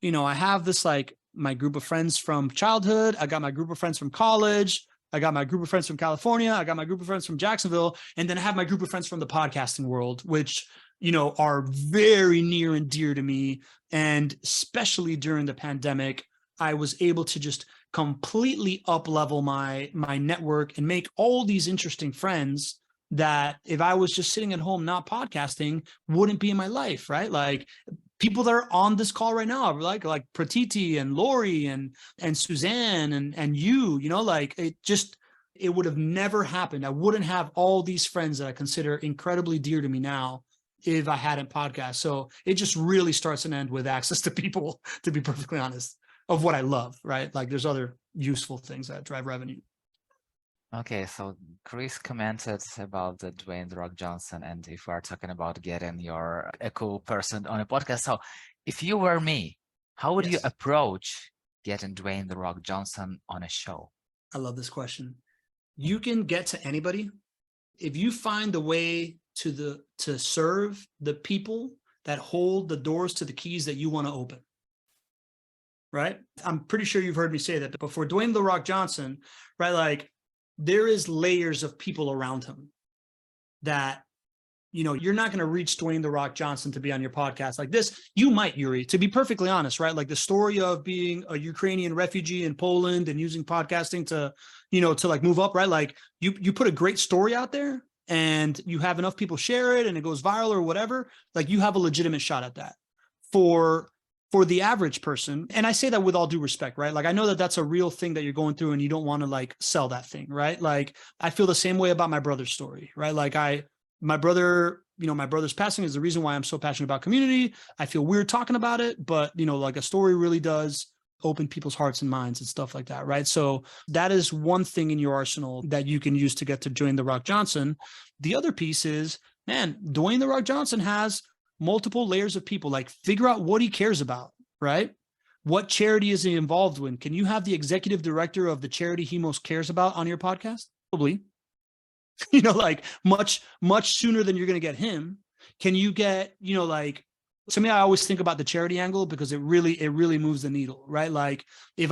Speaker 1: I have this like my group of friends from childhood. I got my group of friends from college. I got my group of friends from California. I got my group of friends from Jacksonville. And then I have my group of friends from the podcasting world, which, are very near and dear to me. And especially during the pandemic, I was able to just completely up level my network and make all these interesting friends that if I was just sitting at home, not podcasting, wouldn't be in my life, right? Like people that are on this call right now, like Pratiti and Lori and Suzanne and like it would have never happened. I wouldn't have all these friends that I consider incredibly dear to me now if I hadn't podcast. So it just really starts and ends with access to people, to be perfectly honest, of what I love, right? Like there's other useful things that drive revenue.
Speaker 2: Okay, so Chris commented about the Dwayne "The Rock" Johnson, and if we're talking about getting a cool person on a podcast, so if you were me, how would you approach getting Dwayne "The Rock" Johnson on a show?
Speaker 1: I love this question. You can get to anybody if you find the way to serve the people that hold the doors to the keys that you want to open. Right? I'm pretty sure you've heard me say that before. Dwayne "The Rock" Johnson, right? Like there is layers of people around him that, you're not going to reach Dwayne "The Rock" Johnson to be on your podcast like this. You might, Yurii, to be perfectly honest, right? Like the story of being a Ukrainian refugee in Poland and using podcasting to, to like move up, right? Like you put a great story out there and you have enough people share it and it goes viral or whatever, like you have a legitimate shot at that. For the average person, and I say that with all due respect, right? Like I know that that's a real thing that you're going through and you don't want to like sell that thing, right? Like I feel the same way about my brother's story, right? Like my brother's passing is the reason why I'm so passionate about community. I feel weird talking about it, but like a story really does open people's hearts and minds and stuff like that, right? So that is one thing in your arsenal that you can use to get to Dwayne "The Rock" Johnson. The other piece is, man, Dwayne "The Rock" Johnson has multiple layers of people. Like figure out what he cares about, right? What charity is he involved in? Can you have the executive director of the charity he most cares about on your podcast? Probably. Like much sooner than you're going to get him. Can you get, like, to me, I always think about the charity angle because it really moves the needle, right? Like if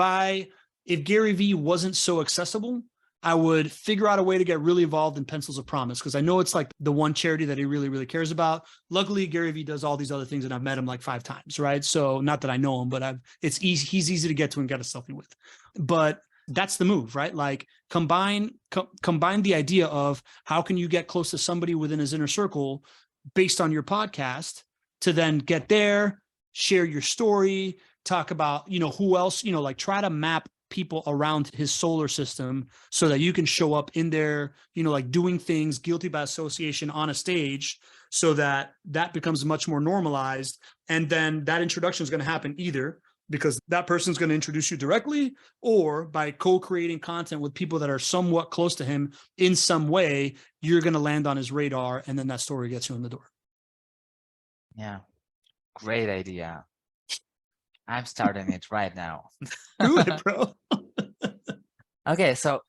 Speaker 1: Gary Vee wasn't so accessible, I would figure out a way to get really involved in Pencils of Promise because I know it's like the one charity that he really cares about. Luckily, Gary Vee does all these other things and I've met him like 5 times, right? So not that I know him, but it's easy. He's easy to get to and get a selfie with. But that's the move, right? Like combine the idea of how can you get close to somebody within his inner circle based on your podcast to then get there, share your story, talk about, who else, like try to map people around his solar system so that you can show up in there, like doing things guilty by association on a stage so that becomes much more normalized. And then that introduction is going to happen either because that person's going to introduce you directly or by co-creating content with people that are somewhat close to him in some way, you're going to land on his radar and then that story gets you in the door.
Speaker 2: Yeah, great idea. I'm starting it right now.
Speaker 1: Do it, bro.
Speaker 2: Okay, so,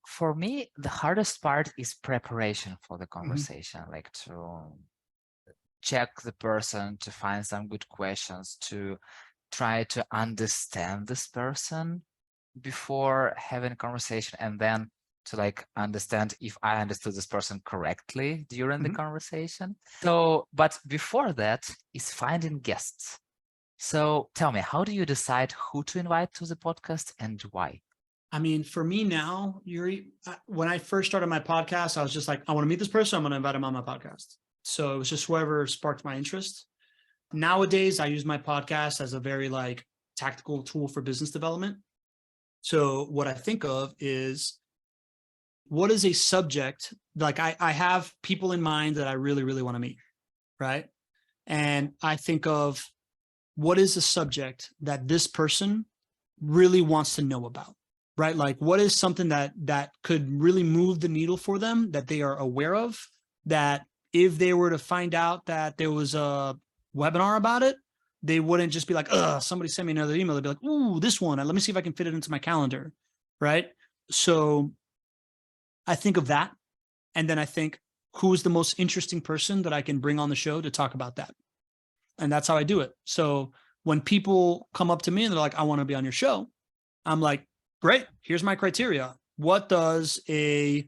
Speaker 2: for me, the hardest part is preparation for the conversation, like to check the person, to find some good questions, to try to understand this person before having a conversation, and then to like understand if I understood this person correctly during the conversation. So, but before that is finding guests. So tell me, how do you decide who to invite to the podcast and why?
Speaker 1: I mean, for me now, Yurii, when I first started my podcast, I was just like, I want to meet this person. I'm going to invite him on my podcast. So it was just whoever sparked my interest. Nowadays, I use my podcast as a very like tactical tool for business development. So what I think of is what is a subject, like I have people in mind that I really want to meet, right? And I think of what is a subject that this person really wants to know about, right? Like what is something that could really move the needle for them that they are aware of, that if they were to find out that there was a webinar about it, they wouldn't just be like, somebody sent me another email. They'd be like, ooh, this one, let me see if I can fit it into my calendar. Right. So I think of that. And then I think, who is the most interesting person that I can bring on the show to talk about that? And that's how I do it. So when people come up to me and they're like, I want to be on your show, I'm like, great, here's my criteria. What does a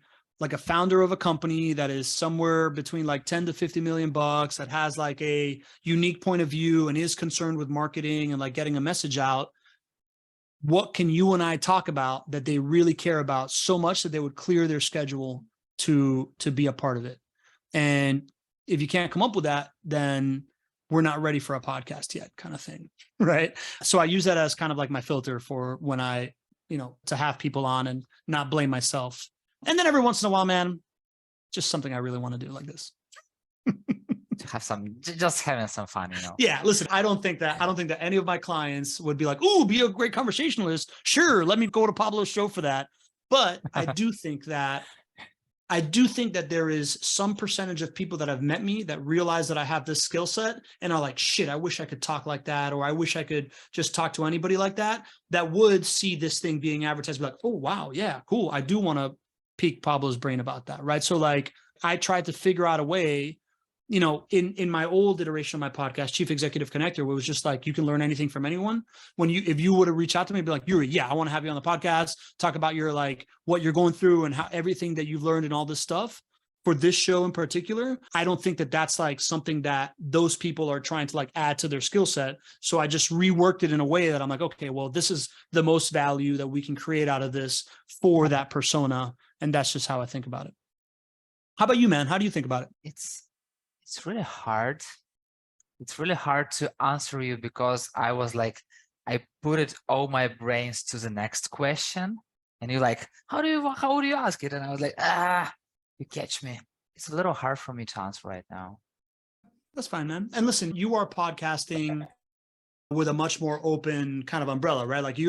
Speaker 1: founder of a company that is somewhere between like 10 to 50 million bucks, that has like a unique point of view and is concerned with marketing and like getting a message out, what can you and I talk about that they really care about so much that they would clear their schedule to be a part of it? And if you can't come up with that, then we're not ready for a podcast yet, kind of thing. Right. So I use that as kind of like my filter for when I, to have people on and not blame myself. And then every once in a while, man, just something I really want to do like this.
Speaker 2: Just having some fun,
Speaker 1: Yeah, listen, I don't think that any of my clients would be like, "Ooh, be a great conversationalist. Sure, let me go to Pablo's show for that." But I do think that there is some percentage of people that have met me that realize that I have this skill set and are like, shit, I wish I could talk like that, or I wish I could just talk to anybody like that, that would see this thing being advertised, be like, oh, wow, yeah, cool. I do want to pique Pablo's brain about that, right? So like, I tried to figure out a way, in my old iteration of my podcast, Chief Executive Connector, where it was just like, you can learn anything from anyone. If you would have reached out to me and be like, Yurii, yeah, I want to have you on the podcast, talk about your, like, what you're going through and how everything that you've learned and all this stuff. For this show in particular, I don't think that that's like something that those people are trying to like add to their skill set. So I just reworked it in a way that I'm like, okay, well, this is the most value that we can create out of this for that persona. And that's just how I think about it. How about you, man? How do you think about it?
Speaker 2: It's really hard. It's really hard to answer you because I was like, I put it all my brains to the next question, and you're like, how would you ask it? And I was like, you catch me. It's a little hard for me to answer right now.
Speaker 1: That's fine, man. And listen, you are podcasting with a much more open kind of umbrella, right? Like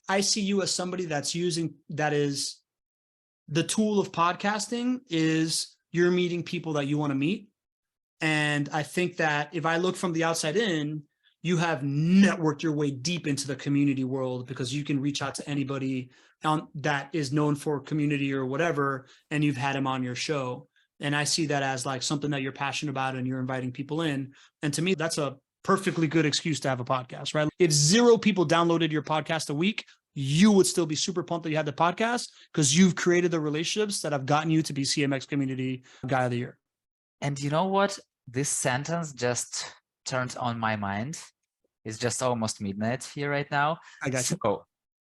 Speaker 1: I see you as somebody that is the tool of podcasting is you're meeting people that you want to meet. And I think that if I look from the outside in, you have networked your way deep into the community world because you can reach out to anybody that is known for community or whatever, and you've had him on your show. And I see that as like something that you're passionate about and you're inviting people in. And to me, that's a perfectly good excuse to have a podcast, right? If 0 people downloaded your podcast a week, you would still be super pumped that you had the podcast because you've created the relationships that have gotten you to be CMX Community Guy of the Year.
Speaker 2: And you know what? This sentence just turned on my mind. It's just almost midnight here right now.
Speaker 1: I got you.
Speaker 2: So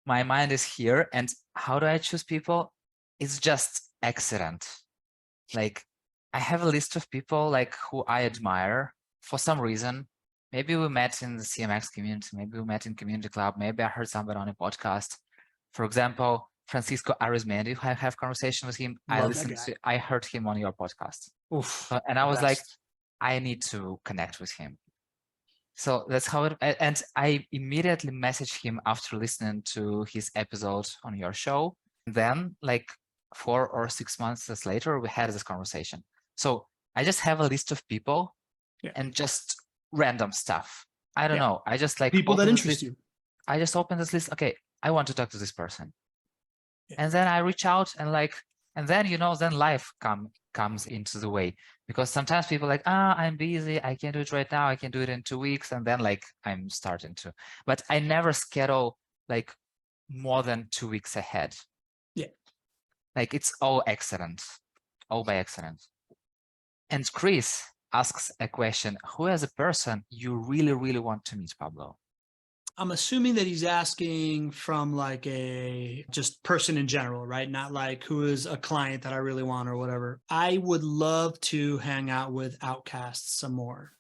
Speaker 2: my mind is here. And how do I choose people? It's just accident. Like I have a list of people like who I admire for some reason. Maybe we met in the CMX community. Maybe we met in community club. Maybe I heard somebody on a podcast. For example, Francisco Arizmendi, I have conversation with him. I heard him on your podcast.
Speaker 1: Oof,
Speaker 2: and I was like, I need to connect with him. So that's how it, and I immediately messaged him after listening to his episode on your show. Then like 4 or 6 months later, we had this conversation. So I just have a list of people and just random stuff. I don't know. I just like
Speaker 1: people that interest you.
Speaker 2: I just open this list. Okay, I want to talk to this person. And then I reach out and then, then life comes into the way, because sometimes people are like, I'm busy. I can't do it right now. I can do it in 2 weeks. And then like, I'm starting to, but I never schedule like more than 2 weeks ahead.
Speaker 1: Yeah.
Speaker 2: Like it's all accident, all by accident. And Chris asks a question: who is a person you really, really want to meet, Pablo?
Speaker 1: I'm assuming that he's asking from like a just person in general, right? Not like who is a client that I really want or whatever. I would love to hang out with Outcasts some more,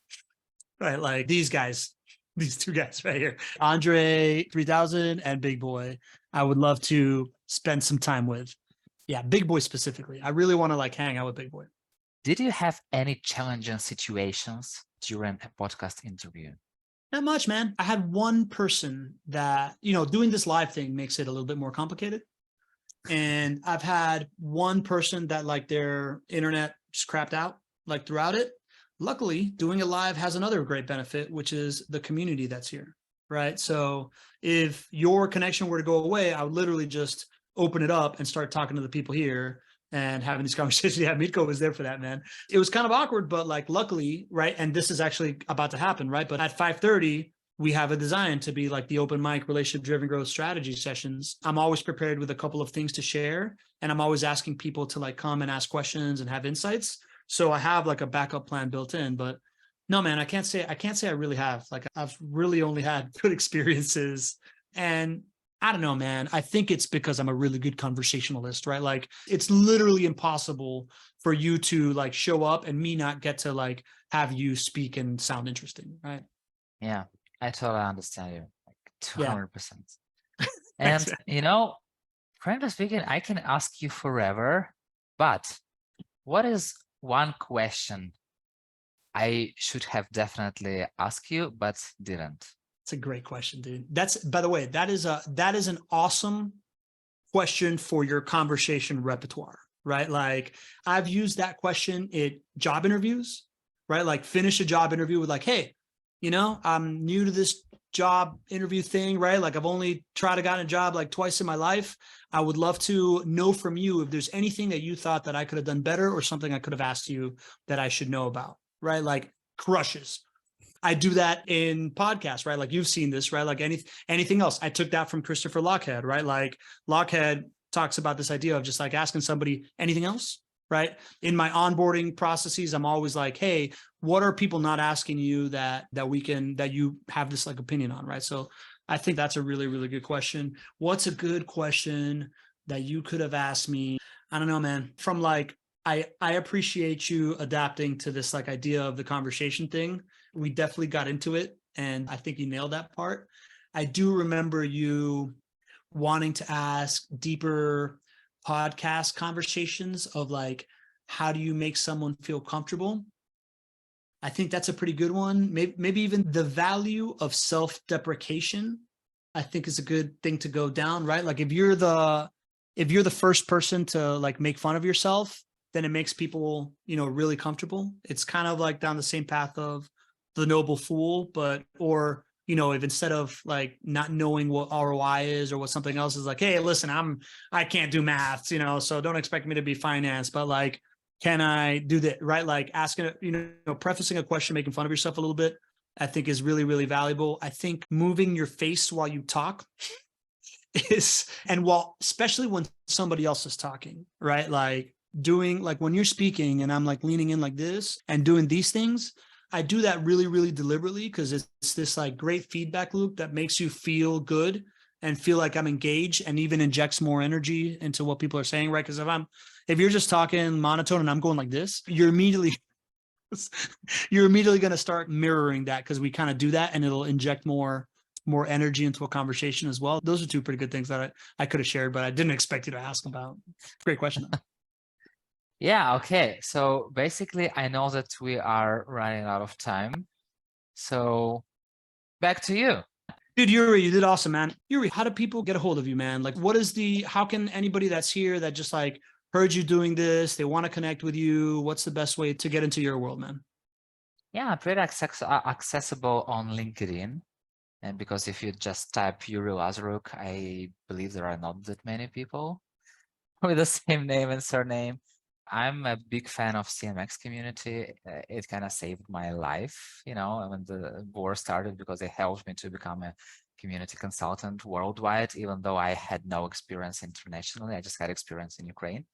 Speaker 1: right? Like these guys, these 2 guys right here, Andre 3000 and Big Boy. I would love to spend some time with. Yeah, Big Boy specifically. I really want to like hang out with Big Boy.
Speaker 2: Did you have any challenging situations during a podcast interview?
Speaker 1: Not much, man. I had one person that, doing this live thing makes it a little bit more complicated. And I've had one person that like their internet just crapped out like throughout it. luckily, doing it live has another great benefit, which is the community that's here, right? So if your connection were to go away, I would literally just open it up and start talking to the people here and having these conversations. Yeah, Mitko was there for that, man. It was kind of awkward, but like luckily, right? And this is actually about to happen, right? But at 5:30, we have a design to be like the open mic relationship driven growth strategy sessions. I'm always prepared with a couple of things to share. And I'm always asking people to like come and ask questions and have insights. So I have like a backup plan built in, but no, man, I can't say I really have. Like I've really only had good experiences. And I don't know, man. I think it's because I'm a really good conversationalist, right? Like it's literally impossible for you to like show up and me not get to like have you speak and sound interesting, right?
Speaker 2: Yeah, I totally understand you, like
Speaker 1: Yeah.
Speaker 2: 200%.
Speaker 1: Thanks,
Speaker 2: And
Speaker 1: man.
Speaker 2: frankly speaking, I can ask you forever, but what is one question I should have definitely asked you, but didn't?
Speaker 1: It's a great question, dude. That's, by the way, that is an awesome question for your conversation repertoire, right? Like I've used that question in job interviews, right? Like finish a job interview with like, hey, I'm new to this job interview thing, right? Like I've only tried to get a job like twice in my life. I would love to know from you if there's anything that you thought that I could have done better or something I could have asked you that I should know about, right? Like crushes. I do that in podcasts, right? Like you've seen this, right? Like anything else. I took that from Christopher Lochhead, right? Like Lochhead talks about this idea of just like asking somebody anything else, right? In my onboarding processes, I'm always like, hey, what are people not asking you that you have this like opinion on, right? So I think that's a really, really good question. What's a good question that you could have asked me? I don't know, man. From like, I appreciate you adapting to this like idea of the conversation thing. We definitely got into it and I think you nailed that part. I do remember you wanting to ask deeper podcast conversations of like, how do you make someone feel comfortable? I think that's a pretty good one. Maybe even the value of self-deprecation, I think is a good thing to go down, right? Like if you're the first person to like make fun of yourself, then it makes people, really comfortable. It's kind of like down the same path of the noble fool, but, or, if instead of like not knowing what ROI is or what something else is like, hey, listen, I can't do math, so don't expect me to be finance, but like, can I do that? Right. Like asking, prefacing a question, making fun of yourself a little bit, I think is really, really valuable. I think moving your face while you talk especially when somebody else is talking, right? Like doing like when you're speaking and I'm like leaning in like this and doing these things, I do that really, really deliberately because it's this like great feedback loop that makes you feel good and feel like I'm engaged and even injects more energy into what people are saying, right? Because if you're just talking monotone and I'm going like this, you're immediately going to start mirroring that because we kind of do that and it'll inject more energy into a conversation as well. Those are two pretty good things that I could have shared, but I didn't expect you to ask about. Great question.
Speaker 2: Yeah, okay. So basically, I know that we are running out of time. So back to you.
Speaker 1: Dude, Yurii, you did awesome, man. Yurii, how do people get a hold of you, man? Like, how can anybody that's here that just like heard you doing this, they want to connect with you, what's the best way to get into your world, man?
Speaker 2: Yeah, pretty accessible on LinkedIn. And because if you just type Yurii Lazaruk, I believe there are not that many people with the same name and surname. I'm a big fan of CMX community. It kind of saved my life, when the war started, because it helped me to become a community consultant worldwide, even though I had no experience internationally. I just had experience in Ukraine.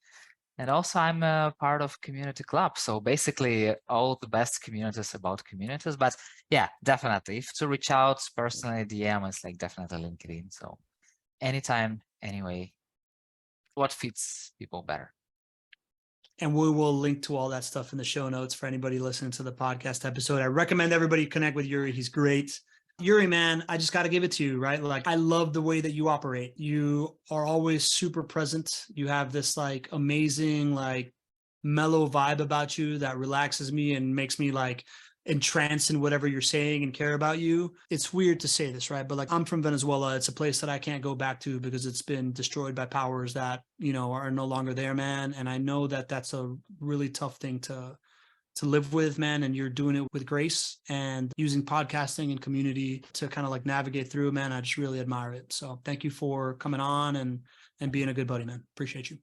Speaker 2: And also I'm a part of community club. So basically all the best communities about communities, but yeah, definitely. If to reach out personally, DM is like definitely LinkedIn. So anytime, anyway, what fits people better.
Speaker 1: And we will link to all that stuff in the show notes for anybody listening to the podcast episode. I recommend everybody connect with Yurii. He's great. Yurii, man, I just got to give it to you, right? Like, I love the way that you operate. You are always super present. You have this like amazing, like mellow vibe about you that relaxes me and makes me like entranced in whatever you're saying and care about you. It's weird to say this, right? But like I'm from Venezuela. It's a place that I can't go back to because it's been destroyed by powers that, are no longer there, man. And I know that that's a really tough thing to live with, man, and you're doing it with grace and using podcasting and community to kind of like navigate through, man. I just really admire it. So thank you for coming on and being a good buddy, man. Appreciate you.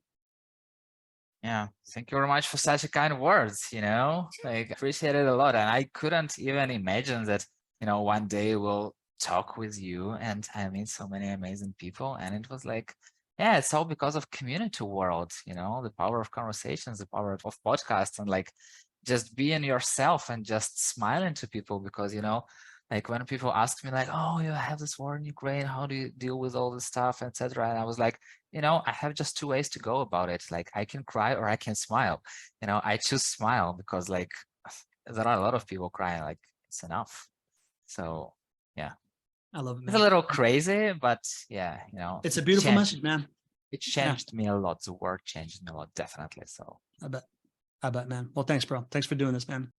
Speaker 2: Yeah, thank you very much for such a kind words, like appreciate it a lot. And I couldn't even imagine that, one day we'll talk with you and I meet so many amazing people. And it was like, yeah, it's all because of community world, the power of conversations, the power of podcasts, and like just being yourself and just smiling to people because, like when people ask me like, oh, you have this war in Ukraine, how do you deal with all this stuff, etc. And I was like, I have just two ways to go about it. Like I can cry or I can smile. I choose smile because like there are a lot of people crying, like it's enough. So yeah.
Speaker 1: I love it, man.
Speaker 2: It's a little crazy, but yeah,
Speaker 1: it's a beautiful message, man.
Speaker 2: It changed me a lot. The work changed me a lot, definitely. So
Speaker 1: I bet, man. Well, thanks, bro. Thanks for doing this, man.